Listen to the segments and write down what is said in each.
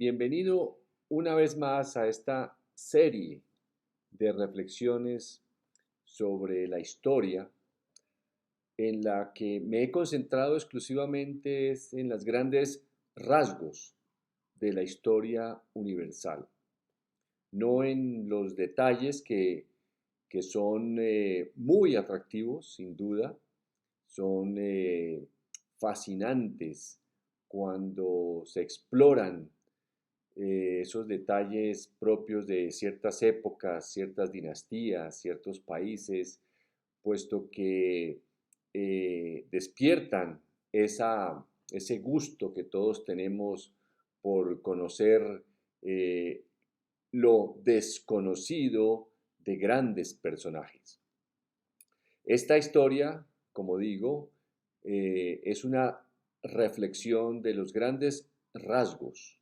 Bienvenido una vez más a esta serie de reflexiones sobre la historia en la que me he concentrado exclusivamente en los grandes rasgos de la historia universal, no en los detalles que son muy atractivos, sin duda, son fascinantes cuando se exploran esos detalles propios de ciertas épocas, ciertas dinastías, ciertos países, puesto que despiertan ese gusto que todos tenemos por conocer eh, lo desconocido de grandes personajes. Esta historia, como digo, es una reflexión de los grandes rasgos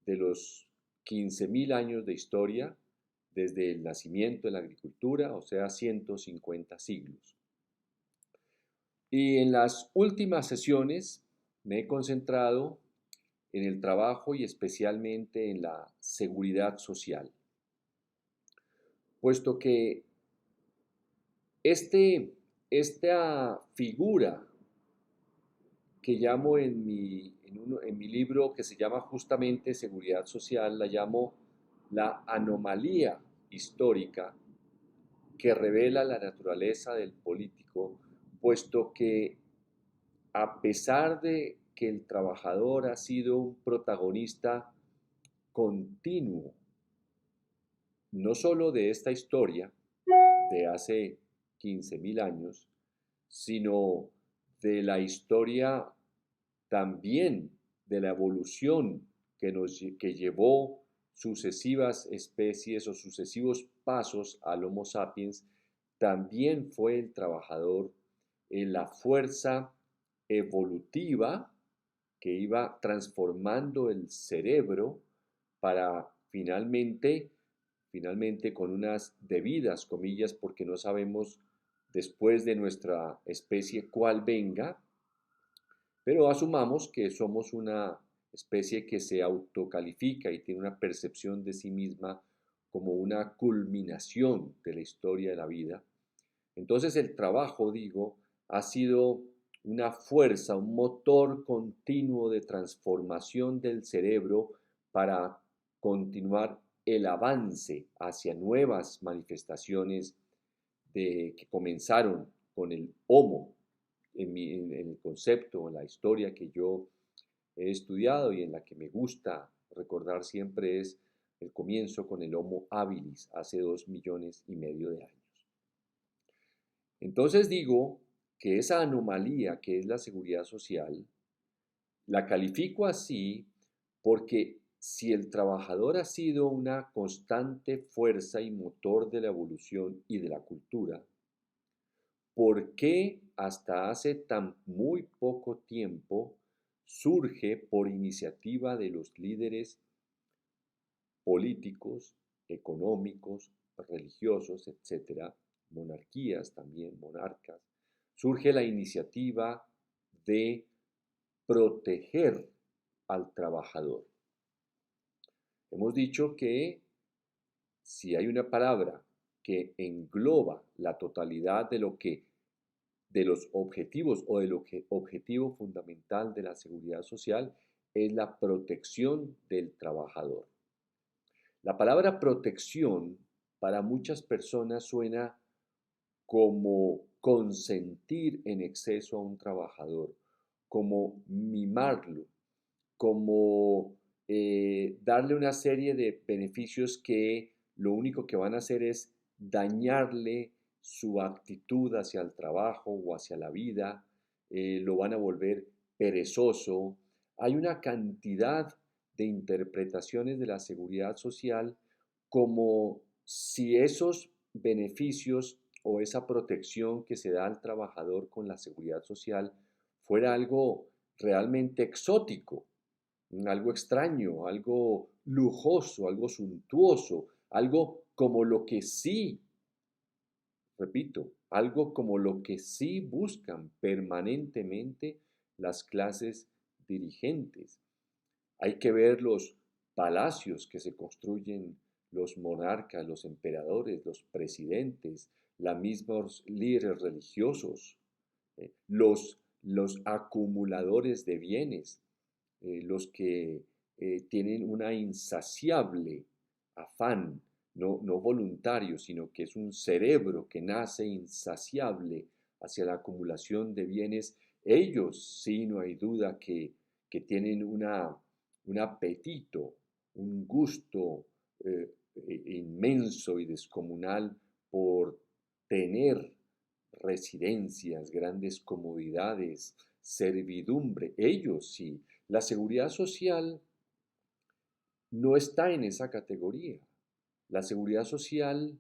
de los 15.000 años de historia desde el nacimiento de la agricultura, o sea, 150 siglos. Y en las últimas sesiones me he concentrado en el trabajo y especialmente en la seguridad social, puesto que esta figura que llamo en mi libro que se llama justamente Seguridad Social, la llamo la anomalía histórica que revela la naturaleza del político, puesto que a pesar de que el trabajador ha sido un protagonista continuo, no solo de esta historia de hace 15.000 años, sino de la historia también de la evolución que llevó sucesivas especies o sucesivos pasos al Homo sapiens, también fue el trabajador en la fuerza evolutiva que iba transformando el cerebro para finalmente con unas debidas comillas, porque no sabemos después de nuestra especie cuál venga, pero asumamos que somos una especie que se autocalifica y tiene una percepción de sí misma como una culminación de la historia de la vida. Entonces el trabajo, digo, ha sido una fuerza, un motor continuo de transformación del cerebro para continuar el avance hacia nuevas manifestaciones que comenzaron con el Homo en el concepto, en la historia que yo he estudiado y en la que me gusta recordar siempre es el comienzo con el Homo habilis hace 2,5 millones de años. Entonces digo que esa anomalía que es la seguridad social, la califico así porque si el trabajador ha sido una constante fuerza y motor de la evolución y de la cultura, ¿por qué hasta hace tan muy poco tiempo surge por iniciativa de los líderes políticos, económicos, religiosos, etcétera, monarquías también, monarcas, surge la iniciativa de proteger al trabajador? Hemos dicho que si hay una palabra que engloba la totalidad de los objetivos o del objetivo fundamental de la seguridad social, es la protección del trabajador. La palabra protección para muchas personas suena como consentir en exceso a un trabajador, como mimarlo, como darle una serie de beneficios que lo único que van a hacer es dañarle su actitud hacia el trabajo o hacia la vida, lo van a volver perezoso. Hay una cantidad de interpretaciones de la seguridad social como si esos beneficios o esa protección que se da al trabajador con la seguridad social fuera algo realmente exótico, algo extraño, algo lujoso, algo suntuoso, algo como lo que sí, repito, algo como lo que sí buscan permanentemente las clases dirigentes. Hay que ver los palacios que se construyen los monarcas, los emperadores, los presidentes, los mismos líderes religiosos, los acumuladores de bienes, los que tienen una insaciable afán, no voluntario, sino que es un cerebro que nace insaciable hacia la acumulación de bienes. Ellos, sí, no hay duda que tienen un apetito, un gusto inmenso y descomunal por tener residencias, grandes comodidades, servidumbre. Ellos sí. La seguridad social no está en esa categoría. La seguridad social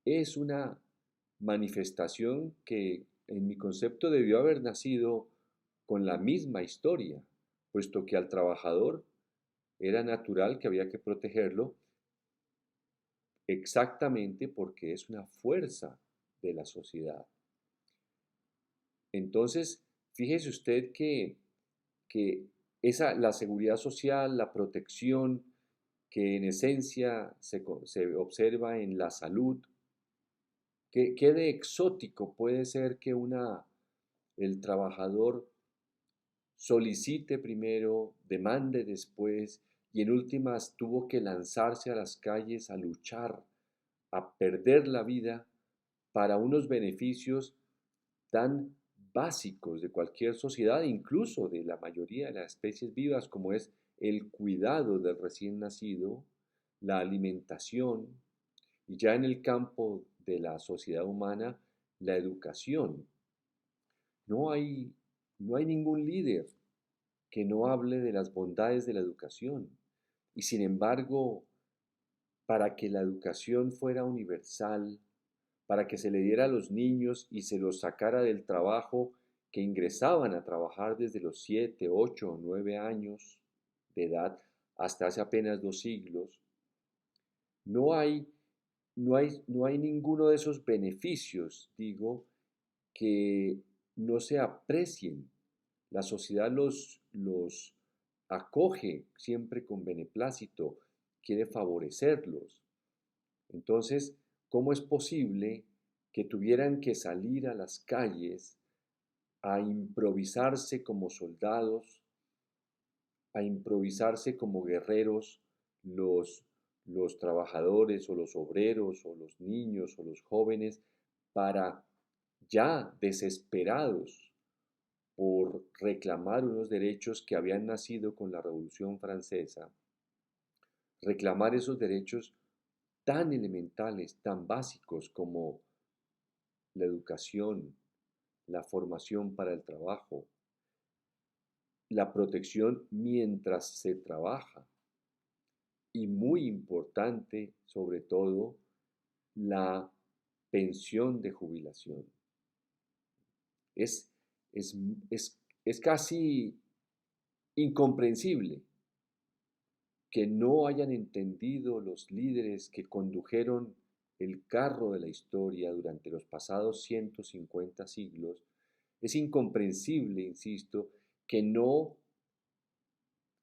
es una manifestación que en mi concepto debió haber nacido con la misma historia, puesto que al trabajador era natural que había que protegerlo exactamente porque es una fuerza de la sociedad. Entonces, fíjese usted que la seguridad social, la protección que en esencia se observa en la salud, ¿qué de exótico puede ser que el trabajador solicite primero, demande después y en últimas tuvo que lanzarse a las calles a luchar, a perder la vida para unos beneficios tan básicos de cualquier sociedad, incluso de la mayoría de las especies vivas, como es el cuidado del recién nacido, la alimentación, y ya en el campo de la sociedad humana, la educación? No hay, no hay ningún líder que no hable de las bondades de la educación. Y sin embargo, para que la educación fuera universal, para que se le diera a los niños y se los sacara del trabajo, que ingresaban a trabajar desde los 7, 8 o 9 años de edad hasta hace apenas 2 siglos, no hay, no hay ninguno de esos beneficios, digo, que no se aprecien. La sociedad los acoge siempre con beneplácito, quiere favorecerlos. Entonces, ¿cómo es posible que tuvieran que salir a las calles a improvisarse como soldados, a improvisarse como guerreros los, los trabajadores o los obreros o los niños o los jóvenes para ya desesperados por reclamar unos derechos que habían nacido con la Revolución Francesa, reclamar esos derechos tan elementales, tan básicos como la educación, la formación para el trabajo, la protección mientras se trabaja y muy importante, sobre todo, la pensión de jubilación. Es, es, es casi incomprensible que no hayan entendido los líderes que condujeron el carro de la historia durante los pasados 150 siglos. Es incomprensible, insisto, que no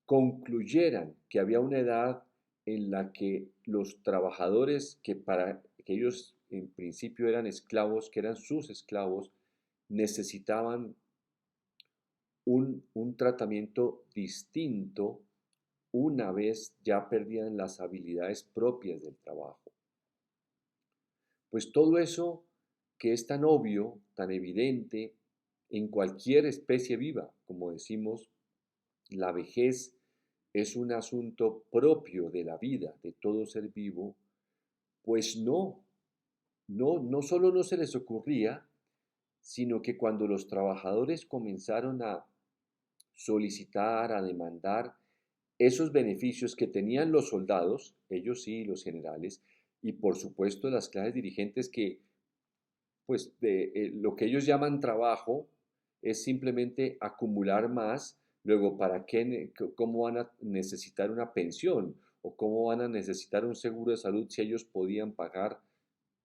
concluyeran que había una edad en la que los trabajadores, que para que ellos en principio eran esclavos, que eran sus esclavos, necesitaban un tratamiento distinto una vez ya perdían las habilidades propias del trabajo. Pues todo eso que es tan obvio, tan evidente en cualquier especie viva, como decimos, la vejez es un asunto propio de la vida, de todo ser vivo, pues no solo no se les ocurría, sino que cuando los trabajadores comenzaron a solicitar, a demandar esos beneficios que tenían los soldados, ellos sí, los generales, y por supuesto las clases dirigentes que, pues, lo que ellos llaman trabajo es simplemente acumular más, luego, ¿para qué, cómo van a necesitar una pensión o cómo van a necesitar un seguro de salud si ellos podían pagar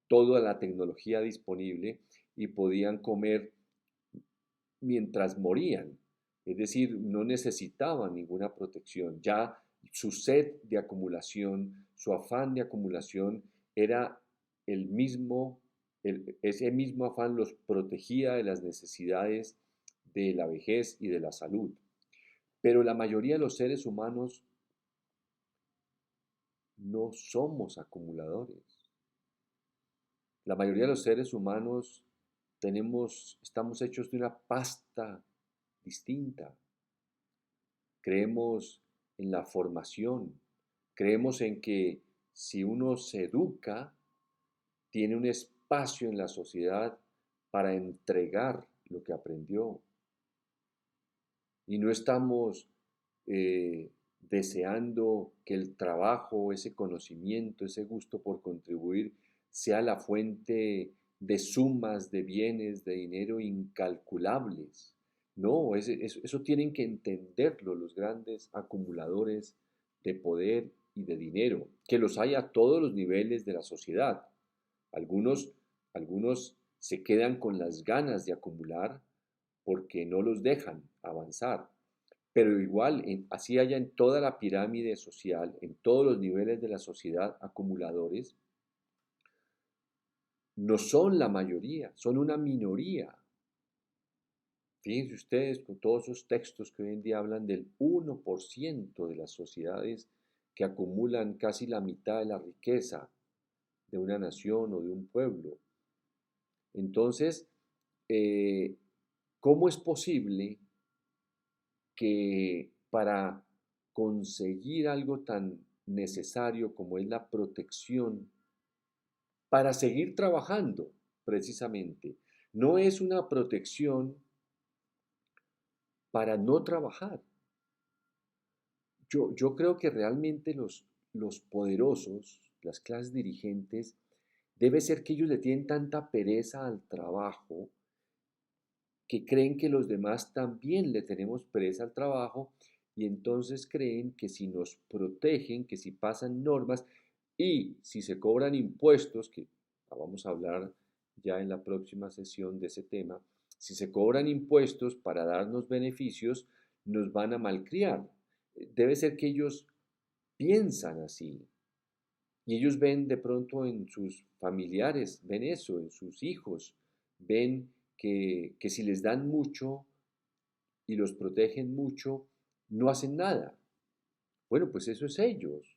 toda la tecnología disponible y podían comer mientras morían? Es decir, no necesitaban ninguna protección. Ya su sed de acumulación, su afán de acumulación era el mismo, ese mismo afán los protegía de las necesidades de la vejez y de la salud. Pero la mayoría de los seres humanos no somos acumuladores. La mayoría de los seres humanos estamos hechos de una pasta distinta. Creemos en la formación, creemos en que si uno se educa, tiene un espacio en la sociedad para entregar lo que aprendió. Y no estamos deseando que el trabajo, ese conocimiento, ese gusto por contribuir sea la fuente de sumas de bienes, de dinero incalculables. No, eso tienen que entenderlo los grandes acumuladores de poder y de dinero, que los hay a todos los niveles de la sociedad. Algunos, algunos se quedan con las ganas de acumular porque no los dejan avanzar. Pero igual, así haya en toda la pirámide social, en todos los niveles de la sociedad acumuladores, no son la mayoría, son una minoría. Fíjense ustedes con todos esos textos que hoy en día hablan del 1% de las sociedades que acumulan casi la mitad de la riqueza de una nación o de un pueblo. Entonces, eh, ¿cómo es posible que para conseguir algo tan necesario como es la protección, para seguir trabajando precisamente, no es una protección para no trabajar? Yo creo que realmente los poderosos, las clases dirigentes, debe ser que ellos le tienen tanta pereza al trabajo que creen que los demás también le tenemos pereza al trabajo y entonces creen que si nos protegen, que si pasan normas y si se cobran impuestos, que vamos a hablar ya en la próxima sesión de ese tema, si se cobran impuestos para darnos beneficios, nos van a malcriar. Debe ser que ellos piensan así y ellos ven de pronto en sus familiares, ven eso, en sus hijos, ven que si les dan mucho y los protegen mucho, no hacen nada. Bueno, pues eso es ellos.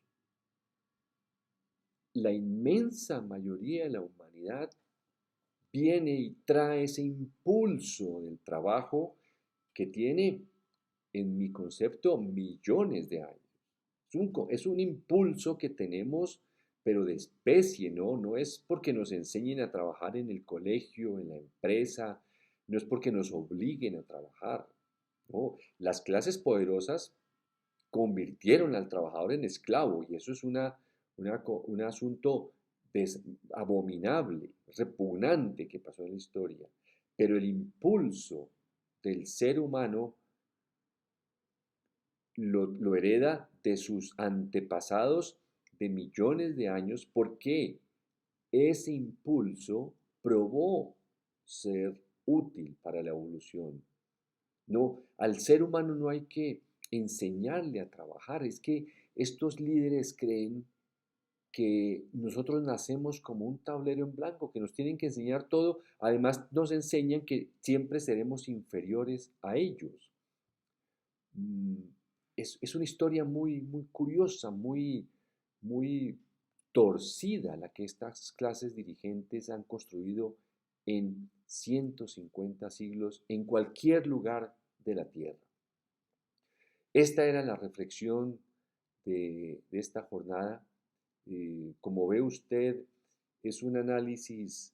La inmensa mayoría de la humanidad viene y trae ese impulso del trabajo que tiene, en mi concepto, millones de años. Es un impulso que tenemos, pero de especie, ¿no? No es porque nos enseñen a trabajar en el colegio, en la empresa, no es porque nos obliguen a trabajar, ¿no? Las clases poderosas convirtieron al trabajador en esclavo y eso es un asunto abominable, repugnante que pasó en la historia. Pero el impulso del ser humano lo hereda de sus antepasados de millones de años porque ese impulso probó ser útil para la evolución. No, al ser humano no hay que enseñarle a trabajar, es que estos líderes creen que nosotros nacemos como un tablero en blanco, que nos tienen que enseñar todo, además nos enseñan que siempre seremos inferiores a ellos. Mm, es una historia muy, muy curiosa, muy torcida la que estas clases dirigentes han construido en 150 siglos en cualquier lugar de la Tierra. Esta era la reflexión de esta jornada. Como ve usted, es un análisis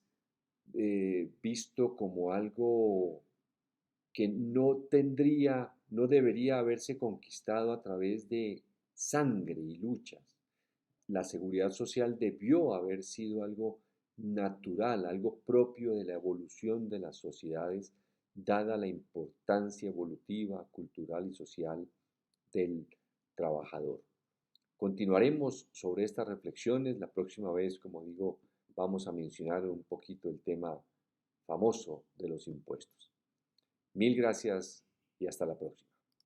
visto como algo que no debería haberse conquistado a través de sangre y luchas. La seguridad social debió haber sido algo natural, algo propio de la evolución de las sociedades, dada la importancia evolutiva, cultural y social del trabajador. Continuaremos sobre estas reflexiones. La próxima vez, como digo, vamos a mencionar un poquito el tema famoso de los impuestos. Mil gracias y hasta la próxima.